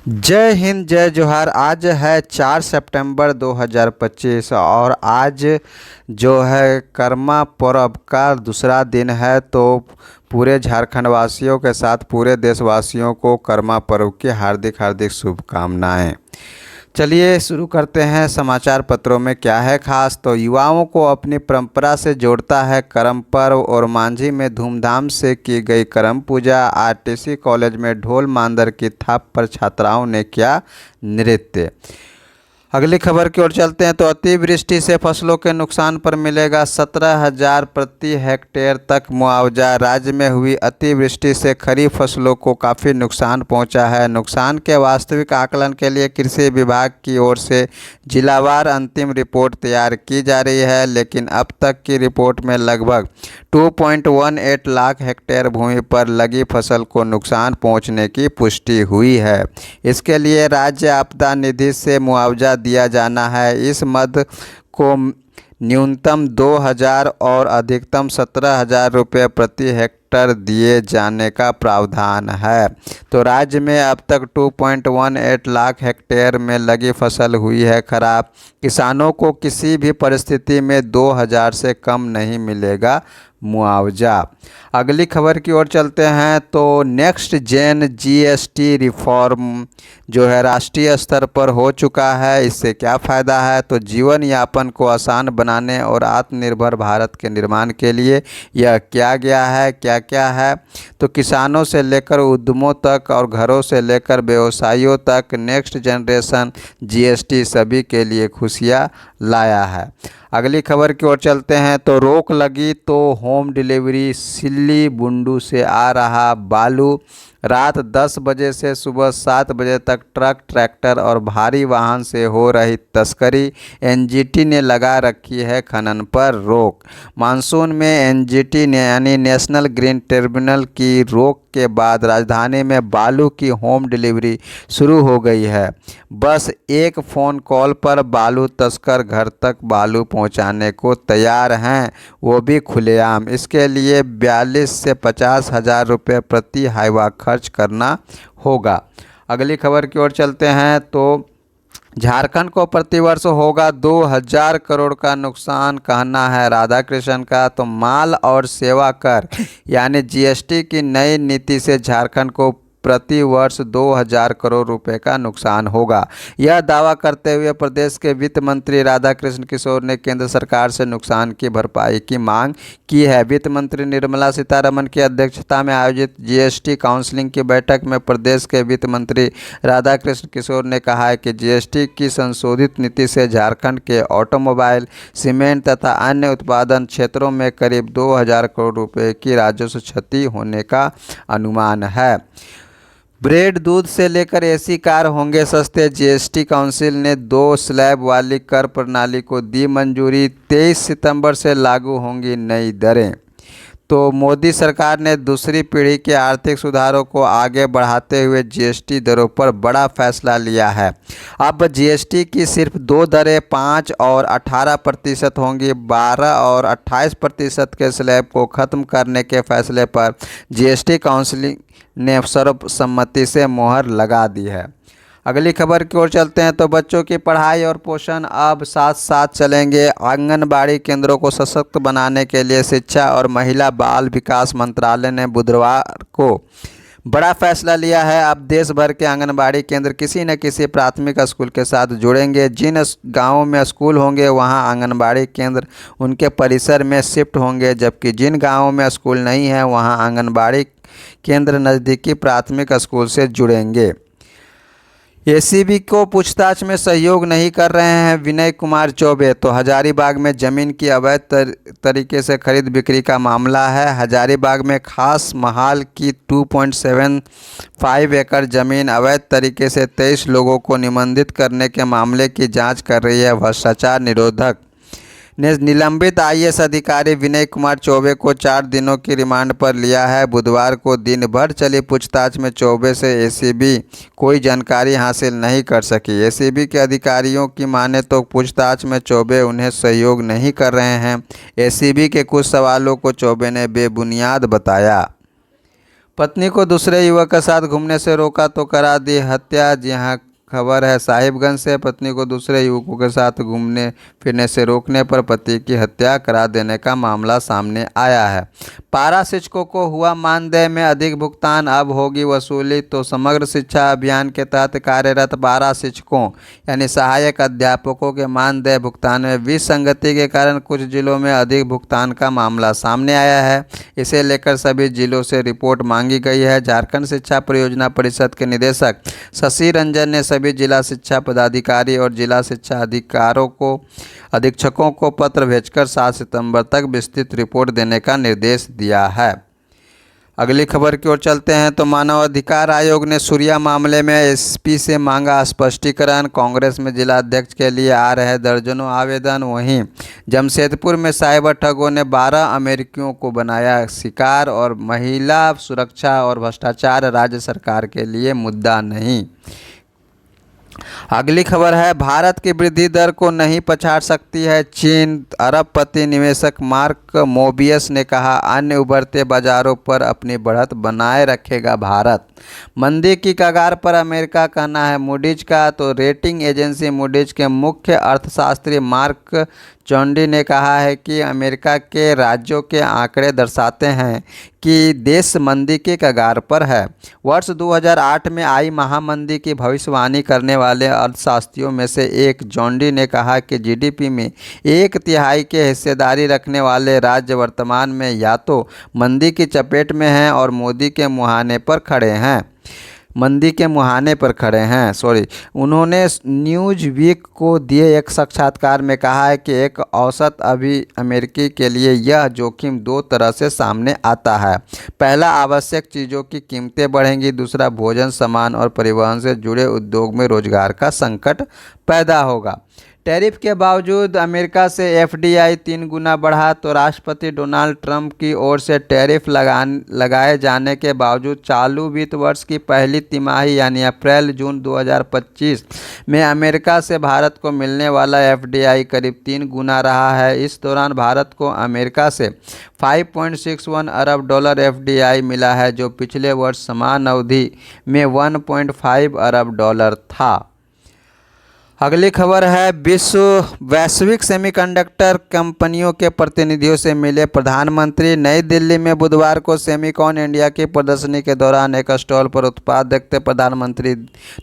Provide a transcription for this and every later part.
जय हिंद जय जोहार। आज है 4 सितंबर 2025 और आज जो है कर्मा पर्व का दूसरा दिन है। तो पूरे झारखंड वासियों के साथ पूरे देशवासियों को कर्मा पर्व की हार्दिक हार्दिक शुभकामनाएं। चलिए शुरू करते हैं। समाचार पत्रों में क्या है खास, तो युवाओं को अपनी परंपरा से जोड़ता है करम पर्व और मांझी में धूमधाम से की गई करम पूजा। आरटीसी कॉलेज में ढोल मांदर की थाप पर छात्राओं ने किया नृत्य। अगली खबर की ओर चलते हैं। तो अतिवृष्टि से फसलों के नुकसान पर मिलेगा 17,000 प्रति हेक्टेयर तक मुआवजा। राज्य में हुई अतिवृष्टि से खरीफ फसलों को काफ़ी नुकसान पहुंचा है। नुकसान के वास्तविक आकलन के लिए कृषि विभाग की ओर से जिलावार अंतिम रिपोर्ट तैयार की जा रही है, लेकिन अब तक की रिपोर्ट में लगभग 2.18 लाख हेक्टेयर भूमि पर लगी फसल को नुकसान पहुंचने की पुष्टि हुई है। इसके लिए राज्य आपदा निधि से मुआवजा दिया जाना है। इस मद को न्यूनतम 2,000 और अधिकतम 17,000 रुपये प्रति हेक्टर दिए जाने का प्रावधान है। तो राज्य में अब तक 2.18 लाख हेक्टेयर में लगी फसल हुई है खराब। किसानों को किसी भी परिस्थिति में 2,000 से कम नहीं मिलेगा मुआवजा। अगली खबर की ओर चलते हैं। तो नेक्स्ट जेन जीएसटी रिफॉर्म जो है राष्ट्रीय स्तर पर हो चुका है। इससे क्या फ़ायदा है, तो जीवन यापन को आसान बनाने और आत्मनिर्भर भारत के निर्माण के लिए यह किया गया है। क्या क्या है, तो किसानों से लेकर उद्यमों तक और घरों से लेकर व्यवसायियों तक नेक्स्ट जनरेशन जीएसटी सभी के लिए खुशियाँ लाया है। अगली खबर की ओर चलते हैं। तो रोक लगी तो होम डिलीवरी, सिल्ली बुंडू से आ रहा बालू। रात 10 बजे से सुबह 7 बजे तक ट्रक, ट्रैक्टर और भारी वाहन से हो रही तस्करी। एनजीटी ने लगा रखी है खनन पर रोक। मानसून में एनजीटी ने यानी नेशनल ग्रीन ट्रिब्यूनल की रोक के बाद राजधानी में बालू की होम डिलीवरी शुरू हो गई है। बस एक फ़ोन कॉल पर बालू तस्कर घर तक बालू पहुंचाने को तैयार हैं, वो भी खुलेआम। इसके लिए 42 से 50,000 रुपये प्रति हाईवा खर्च करना होगा। अगली खबर की ओर चलते हैं। तो झारखंड को प्रतिवर्ष होगा 2,000 करोड़ का नुकसान, कहना है राधाकृष्णन का। तो माल और सेवा कर यानी जीएसटी की नई नीति से झारखंड को प्रति वर्ष 2,000 करोड़ रुपए का नुकसान होगा। यह दावा करते हुए प्रदेश के वित्त मंत्री राधाकृष्ण किशोर ने केंद्र सरकार से नुकसान की भरपाई की मांग की है। वित्त मंत्री निर्मला सीतारमण की अध्यक्षता में आयोजित जीएसटी काउंसिलिंग की बैठक में प्रदेश के वित्त मंत्री राधाकृष्ण किशोर ने कहा है कि जीएसटी की संशोधित नीति से झारखंड के ऑटोमोबाइल, सीमेंट तथा अन्य उत्पादन क्षेत्रों में करीब 2,000 करोड़ रुपए की राजस्व क्षति होने का अनुमान है। ब्रेड, दूध से लेकर एसी कार होंगे सस्ते। जीएसटी काउंसिल ने 2 स्लैब वाली कर प्रणाली को दी मंजूरी। 23 सितंबर से लागू होंगी नई दरें। तो मोदी सरकार ने दूसरी पीढ़ी के आर्थिक सुधारों को आगे बढ़ाते हुए जीएसटी दरों पर बड़ा फैसला लिया है। अब जीएसटी की सिर्फ 2 दरें 5 और 18% होंगी। 12 और 28% के स्लैब को ख़त्म करने के फैसले पर जीएसटी काउंसिल ने सर्वसम्मति से मोहर लगा दी है। अगली खबर की ओर चलते हैं। तो बच्चों की पढ़ाई और पोषण अब साथ साथ चलेंगे। आंगनबाड़ी केंद्रों को सशक्त बनाने के लिए शिक्षा और महिला बाल विकास मंत्रालय ने बुधवार को बड़ा फैसला लिया है। अब देश भर के आंगनबाड़ी केंद्र किसी न किसी प्राथमिक स्कूल के साथ जुड़ेंगे। जिन गांवों में स्कूल होंगे वहां आंगनबाड़ी केंद्र उनके परिसर में शिफ्ट होंगे, जबकि जिन गांवों में स्कूल नहीं है वहां आंगनबाड़ी केंद्र नज़दीकी प्राथमिक स्कूल से जुड़ेंगे। एसीबी को पूछताछ में सहयोग नहीं कर रहे हैं विनय कुमार चौबे। तो हजारीबाग में ज़मीन की अवैध तरीके से खरीद बिक्री का मामला है। हजारीबाग में खास महाल की 2.75 एकड़ ज़मीन अवैध तरीके से 23 लोगों को निबंधित करने के मामले की जांच कर रही है भ्रष्टाचार निरोधक ने निलंबित आईएएस अधिकारी विनय कुमार चौबे को 4 दिनों की रिमांड पर लिया है। बुधवार को दिन भर चली पूछताछ में चौबे से एसीबी कोई जानकारी हासिल नहीं कर सकी। एसीबी के अधिकारियों की माने तो पूछताछ में चौबे उन्हें सहयोग नहीं कर रहे हैं। एसीबी के कुछ सवालों को चौबे ने बेबुनियाद बताया। पत्नी को दूसरे युवक के साथ घूमने से रोका तो करा दी हत्या। जी हाँ, खबर है साहिबगंज से। पत्नी को दूसरे युवकों के साथ घूमने फिरने से रोकने पर पति की हत्या करा देने का मामला सामने आया है। पारा शिक्षकों को हुआ मानदेय में अधिक भुगतान, अब होगी वसूली। तो समग्र शिक्षा अभियान के तहत कार्यरत पारा शिक्षकों यानी सहायक अध्यापकों के मानदेय भुगतान में विसंगति के कारण कुछ जिलों में अधिक भुगतान का मामला सामने आया है। इसे लेकर सभी जिलों से रिपोर्ट मांगी गई है। झारखंड शिक्षा परियोजना परिषद के निदेशक शशि रंजन ने सभी जिला शिक्षा पदाधिकारी और जिला शिक्षा अधीक्षकों को पत्र भेजकर 7 सितंबर तक विस्तृत रिपोर्ट देने का निर्देश दिया है। अगली खबर की ओर चलते हैं। तो मानव अधिकार आयोग ने सूर्या मामले में एसपी से मांगा स्पष्टीकरण। कांग्रेस में जिला अध्यक्ष के लिए आ रहे दर्जनों आवेदन। वहीं जमशेदपुर में साइबर ठगों ने 12 अमेरिकियों को बनाया शिकार। और महिला सुरक्षा और भ्रष्टाचार राज्य सरकार के लिए मुद्दा नहीं। अगली खबर है, भारत की वृद्धि दर को नहीं पछाड़ सकती है चीन। अरबपति निवेशक मार्क मोबियस ने कहा, अन्य उभरते बाजारों पर अपनी बढ़त बनाए रखेगा भारत। मंदी की कगार पर अमेरिका कहना है मूडीज का। तो रेटिंग एजेंसी मूडीज के मुख्य अर्थशास्त्री मार्क चौंडी ने कहा है कि अमेरिका के राज्यों के आंकड़े दर्शाते हैं कि देश मंदी के कगार पर है। वर्ष 2008 में आई महामंदी की भविष्यवाणी करने वाले अर्थशास्त्रियों में से एक चौंडी ने कहा कि जीडीपी में 1/3 की हिस्सेदारी रखने वाले राज्य वर्तमान में या तो मंदी की चपेट में हैं और मंदी के मुहाने पर खड़े हैं। उन्होंने न्यूज वीक को दिए एक साक्षात्कार में कहा है कि एक औसत अभी अमेरिकी के लिए यह जोखिम 2 तरह से सामने आता है। पहला, आवश्यक चीज़ों की कीमतें बढ़ेंगी। दूसरा, भोजन, सामान और परिवहन से जुड़े उद्योग में रोजगार का संकट पैदा होगा। टैरिफ के बावजूद अमेरिका से एफडीआई 3 गुना बढ़ा। तो राष्ट्रपति डोनाल्ड ट्रंप की ओर से टैरिफ लगाए जाने के बावजूद चालू वित्त वर्ष की पहली तिमाही यानी अप्रैल-जून 2025 में अमेरिका से भारत को मिलने वाला एफडीआई करीब 3 गुना रहा है। इस दौरान भारत को अमेरिका से $5.61 अरब एफडीआई मिला है, जो पिछले वर्ष समान अवधि में $1.5 अरब था। अगली खबर है, वैश्विक सेमीकंडक्टर कंपनियों के प्रतिनिधियों से मिले प्रधानमंत्री। नई दिल्ली में बुधवार को सेमिकॉन इंडिया की प्रदर्शनी के दौरान एक स्टॉल पर उत्पाद देखते प्रधानमंत्री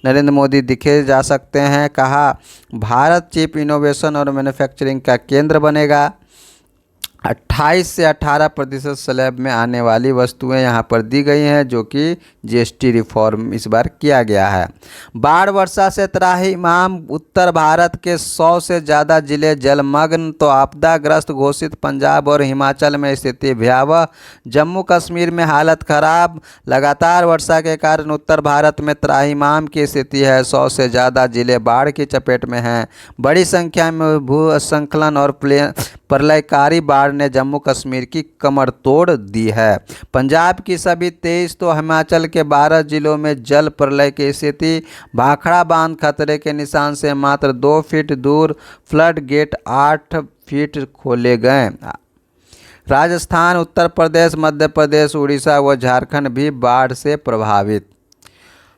नरेंद्र मोदी दिखे जा सकते हैं। कहा, भारत चिप इनोवेशन और मैन्युफैक्चरिंग का केंद्र बनेगा। 28 से 18% स्लैब में आने वाली वस्तुएं यहां पर दी गई हैं, जो कि जीएसटी रिफॉर्म इस बार किया गया है। बाढ़ वर्षा से त्राहिमाम उत्तर भारत के 100 से ज़्यादा जिले जलमग्न। तो आपदाग्रस्त घोषित पंजाब और हिमाचल में स्थिति भयावह। जम्मू कश्मीर में हालत खराब। लगातार वर्षा के कारण उत्तर भारत में त्राहिमाम की स्थिति है। 100 से ज़्यादा जिले बाढ़ की चपेट में हैं। बड़ी संख्या में भूस्खलन और प्रलयकारी बाढ़ ने जम्मू कश्मीर की कमर तोड़ दी है। पंजाब की सभी 23 तो हिमाचल के 12 जिलों में जल प्रलय की स्थिति। भाखड़ा बांध खतरे के निशान से मात्र 2 फीट दूर। फ्लड गेट 8 फीट खोले गए। राजस्थान, उत्तर प्रदेश, मध्य प्रदेश, उड़ीसा व झारखंड भी बाढ़ से प्रभावित।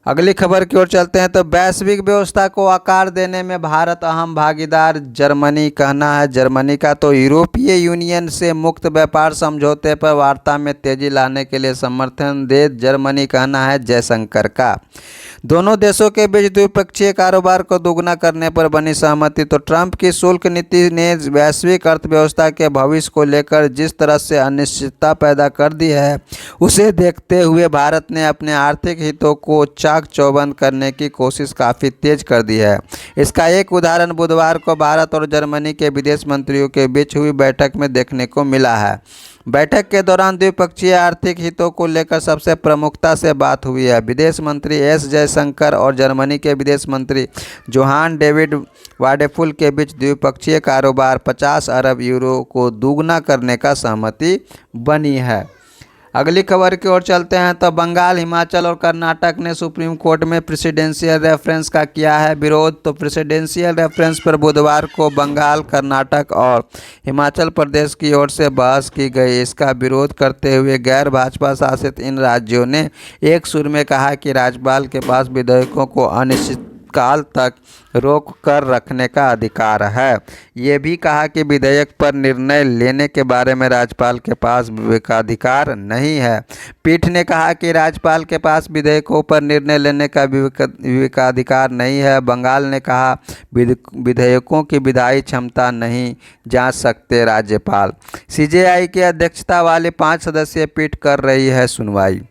अगली खबर की ओर चलते हैं। तो वैश्विक व्यवस्था को आकार देने में भारत अहम भागीदार, जर्मनी कहना है जर्मनी का। तो यूरोपीय यूनियन से मुक्त व्यापार समझौते पर वार्ता में तेजी लाने के लिए समर्थन दे जर्मनी कहना है जयशंकर का। दोनों देशों के बीच द्विपक्षीय कारोबार को दोगुना करने पर बनी सहमति। तो ट्रंप की शुल्क नीति ने वैश्विक अर्थव्यवस्था के भविष्य को लेकर जिस तरह से अनिश्चितता पैदा कर दी है, उसे देखते हुए भारत ने अपने आर्थिक हितों को चाक चौबंद करने की कोशिश काफ़ी तेज कर दी है। इसका एक उदाहरण बुधवार को भारत और जर्मनी के विदेश मंत्रियों के बीच हुई बैठक में देखने को मिला है। बैठक के दौरान द्विपक्षीय आर्थिक हितों को लेकर सबसे प्रमुखता से बात हुई है। विदेश मंत्री एस जयशंकर और जर्मनी के विदेश मंत्री जोहान डेविड वाडेफुल के बीच द्विपक्षीय कारोबार 50 अरब यूरो को दोगुना करने का सहमति बनी है। अगली खबर की ओर चलते हैं तो बंगाल, हिमाचल और कर्नाटक ने सुप्रीम कोर्ट में प्रेसिडेंशियल रेफरेंस का किया है विरोध। तो प्रेसिडेंशियल रेफरेंस पर बुधवार को बंगाल, कर्नाटक और हिमाचल प्रदेश की ओर से बहस की गई। इसका विरोध करते हुए गैर भाजपा शासित इन राज्यों ने एक सुर में कहा कि राज्यपाल के पास विधेयकों को अनिश्चित काल तक रोक कर रखने का अधिकार है। ये भी कहा कि विधेयक पर निर्णय लेने के बारे में राज्यपाल के पास विवेकाधिकार नहीं है। पीठ ने कहा कि राज्यपाल के पास विधेयकों पर निर्णय लेने का विवेकाधिकार नहीं है। बंगाल ने कहा विधेयकों की विधायी क्षमता नहीं जांच सकते राज्यपाल। सीजेआई की अध्यक्षता वाली 5 सदस्यीय पीठ कर रही है सुनवाई।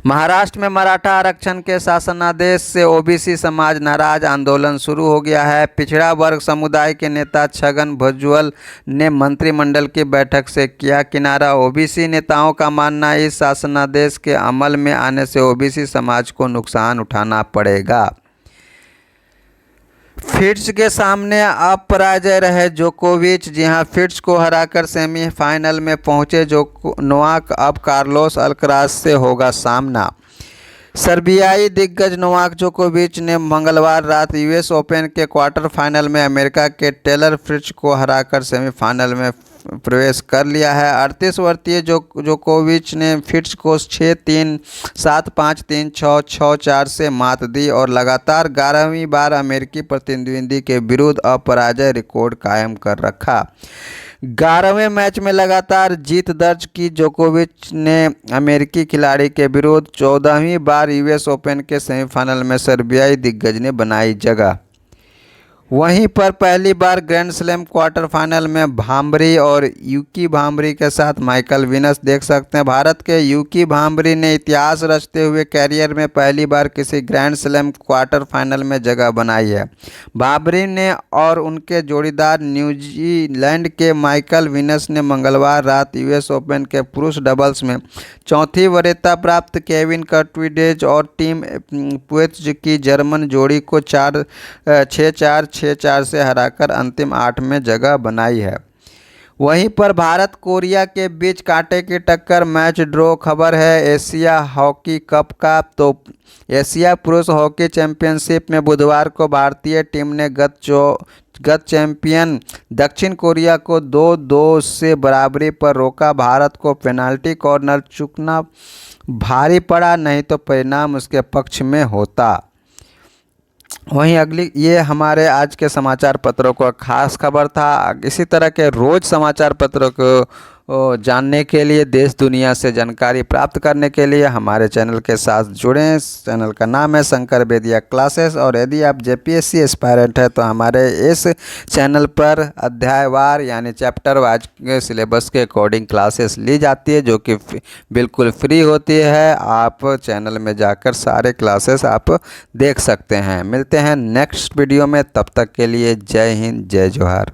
महाराष्ट्र में मराठा आरक्षण के शासनादेश से ओबीसी समाज नाराज, आंदोलन शुरू हो गया है। पिछड़ा वर्ग समुदाय के नेता छगन भुजबल ने मंत्रिमंडल की बैठक से किया किनारा। ओबीसी नेताओं का मानना इस शासनादेश के अमल में आने से ओबीसी समाज को नुकसान उठाना पड़ेगा। फिट्ज के सामने अपराजय रहे जोकोविच। जी हां, फिट्ज को हराकर सेमीफाइनल में पहुंचे नोवाक। अब कार्लोस अल्कराज से होगा सामना। सर्बियाई दिग्गज नोवाक जोकोविच ने मंगलवार रात यूएस ओपन के क्वार्टर फाइनल में अमेरिका के टेलर फ्रिट्ज को हराकर सेमीफाइनल में प्रवेश कर लिया है। 38 वर्षीय जोकोविच ने फिट्ज को 6-3, 7-5, 3-6, 6-4 से मात दी और लगातार 11वीं बार अमेरिकी प्रतिद्वंदी के विरुद्ध अपराजय रिकॉर्ड कायम कर रखा। 11वें मैच में लगातार जीत दर्ज की जोकोविच ने अमेरिकी खिलाड़ी के विरुद्ध 14वीं बार यूएस ओपन के सेमीफाइनल में सर्बियाई दिग्गज ने बनाई जगह। वहीं पर पहली बार ग्रैंड स्लैम क्वार्टर फाइनल में भांबरी और यूकी भांबरी के साथ माइकल वीनस देख सकते हैं। भारत के यूकी भांबरी ने इतिहास रचते हुए कैरियर में पहली बार किसी ग्रैंड स्लैम क्वार्टर फाइनल में जगह बनाई है। भांबरी ने और उनके जोड़ीदार न्यूजीलैंड के माइकल वीनस ने मंगलवार रात यूएस ओपन के पुरुष डबल्स में चौथी वरीयता प्राप्त केविन कर्टविडेज और टीम पुएत्ज की जर्मन जोड़ी को 6-4, 6-4 से हराकर अंतिम 8 में जगह बनाई है। वहीं पर भारत कोरिया के बीच कांटे की टक्कर, मैच ड्रॉ। खबर है एशिया हॉकी कप का। तो एशिया पुरुष हॉकी चैंपियनशिप में बुधवार को भारतीय टीम ने गत चैंपियन दक्षिण कोरिया को 2-2 से बराबरी पर रोका। भारत को पेनाल्टी कॉर्नर चूकना भारी पड़ा, नहीं तो परिणाम उसके पक्ष में होता। वहीं अगली ये हमारे आज के समाचार पत्रों का खास खबर था। इसी तरह के रोज़ समाचार पत्रों को जानने के लिए, देश दुनिया से जानकारी प्राप्त करने के लिए हमारे चैनल के साथ जुड़ें। चैनल का नाम है शंकर बेदिया क्लासेस और यदि आप जेपीएससी एस्पायरेंट है तो हमारे इस चैनल पर अध्यायवार यानी चैप्टर वाइज के सिलेबस के अकॉर्डिंग क्लासेस ली जाती है जो कि बिल्कुल फ्री होती है। आप चैनल में जाकर सारे क्लासेस आप देख सकते हैं। मिलते हैं नेक्स्ट वीडियो में, तब तक के लिए जय हिंद, जय जोहार।